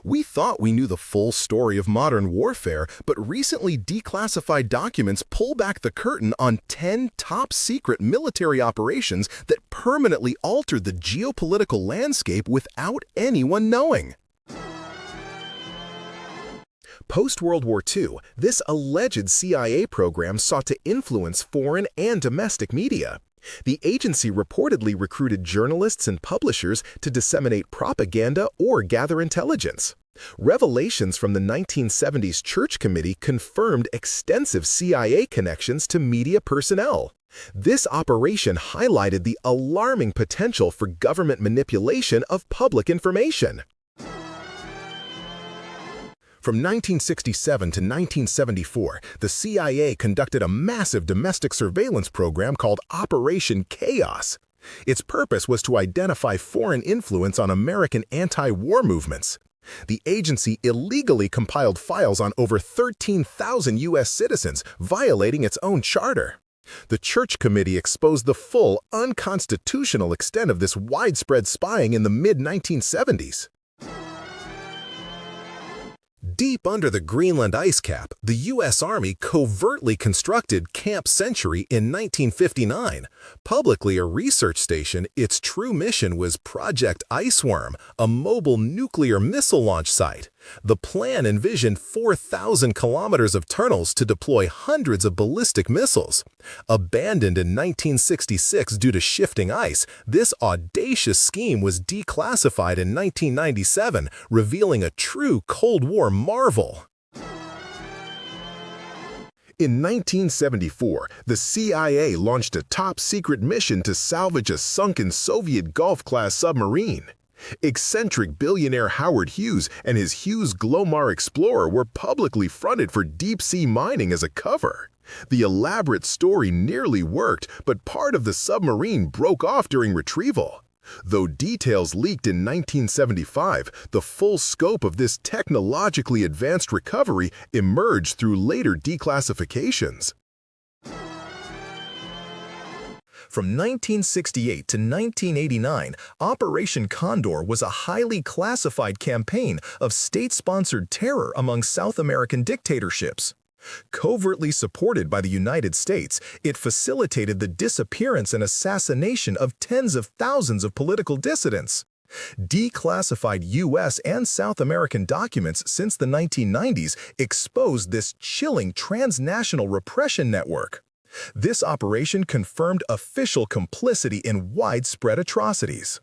We thought we knew the full story of modern warfare, but recently declassified documents pull back the curtain on 10 top-secret military operations that permanently altered the geopolitical landscape without anyone knowing. Post-World War II, this alleged CIA program sought to influence foreign and domestic media. The agency reportedly recruited journalists and publishers to disseminate propaganda or gather intelligence. Revelations from the 1970s Church Committee confirmed extensive CIA connections to media personnel. This operation highlighted the alarming potential for government manipulation of public information. From 1967 to 1974, the CIA conducted a massive domestic surveillance program called Operation Chaos. Its purpose was to identify foreign influence on American anti-war movements. The agency illegally compiled files on over 13,000 U.S. citizens, violating its own charter. The Church Committee exposed the full, unconstitutional extent of this widespread spying in the mid-1970s. Deep under the Greenland ice cap, the U.S. Army covertly constructed Camp Century in 1959. Publicly a research station, its true mission was Project Iceworm, a mobile nuclear missile launch site. The plan envisioned 4,000 kilometers of tunnels to deploy hundreds of ballistic missiles. Abandoned in 1966 due to shifting ice, this audacious scheme was declassified in 1997, revealing a true Cold War marvel. In 1974, the CIA launched a top-secret mission to salvage a sunken Soviet Gulf-class submarine. Eccentric billionaire Howard Hughes and his Hughes Glomar Explorer were publicly fronted for deep-sea mining as a cover. The elaborate story nearly worked, but part of the submarine broke off during retrieval. Though details leaked in 1975, the full scope of this technologically advanced recovery emerged through later declassifications. From 1968 to 1989, Operation Condor was a highly classified campaign of state-sponsored terror among South American dictatorships. Covertly supported by the United States, it facilitated the disappearance and assassination of tens of thousands of political dissidents. Declassified U.S. and South American documents since the 1990s exposed this chilling transnational repression network. This operation confirmed official complicity in widespread atrocities.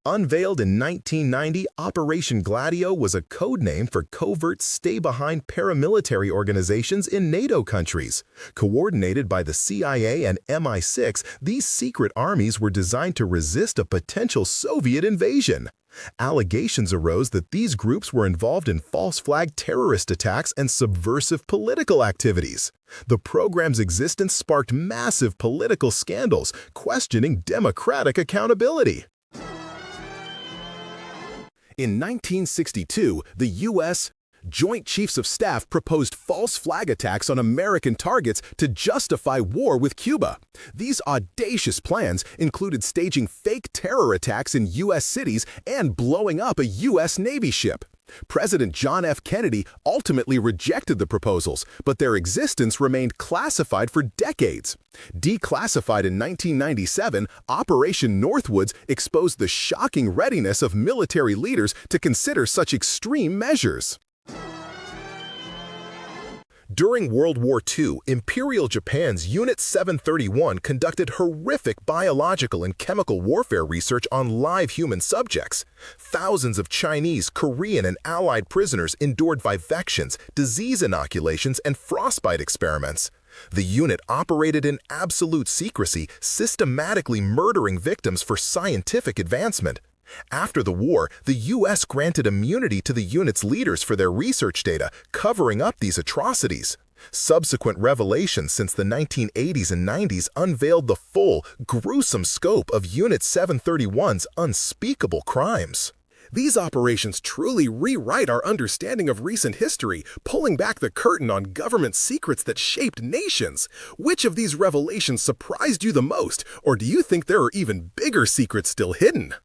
Unveiled in 1990, Operation Gladio was a code name for covert stay-behind paramilitary organizations in NATO countries. Coordinated by the CIA and MI6, these secret armies were designed to resist a potential Soviet invasion. Allegations arose that these groups were involved in false flag terrorist attacks and subversive political activities. The program's existence sparked massive political scandals, questioning democratic accountability. In 1962, the U.S. Joint Chiefs of Staff proposed false flag attacks on American targets to justify war with Cuba. These audacious plans included staging fake terror attacks in U.S. cities and blowing up a U.S. Navy ship. President John F. Kennedy ultimately rejected the proposals, but their existence remained classified for decades. Declassified in 1997, Operation Northwoods exposed the shocking readiness of military leaders to consider such extreme measures. During World War II, Imperial Japan's Unit 731 conducted horrific biological and chemical warfare research on live human subjects. Thousands of Chinese, Korean, and Allied prisoners endured vivections, disease inoculations, and frostbite experiments. The unit operated in absolute secrecy, systematically murdering victims for scientific advancement. After the war, the U.S. granted immunity to the unit's leaders for their research data, covering up these atrocities. Subsequent revelations since the 1980s and 90s unveiled the full, gruesome scope of Unit 731's unspeakable crimes. These operations truly rewrite our understanding of recent history, pulling back the curtain on government secrets that shaped nations. Which of these revelations surprised you the most, or do you think there are even bigger secrets still hidden?